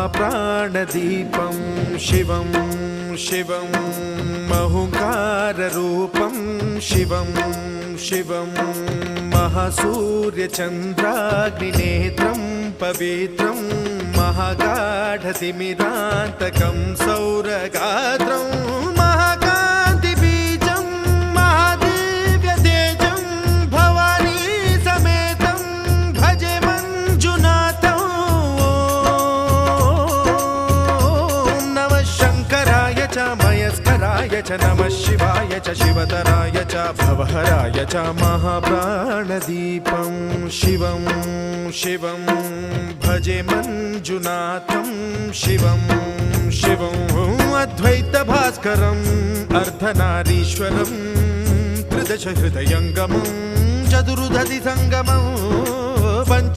महाप्राणदीपं शिवं शिवं महुङ्काररूपं शिवं शिवं महासूर्यचन्द्राग्निनेत्रं पवित्रं महागाढतिमिरान्तकं सौरगात्रं महाकान्तिबीजं महादिव्यतेजं भवानी समेतं भजे मञ्जुनाथं। ॐ नमः शङ्कराय च मयस्कराय च नमः शिवाय च शिवतराय च भवहराय च महाप्राणदीपं शिवं शिवं भजे मञ्जुनाथं शिवं शिवं अद्वैतभास्करम् अर्धनारीश्वरं त्रिदश हृदयङ्गमं चतुर्दधि सङ्गमं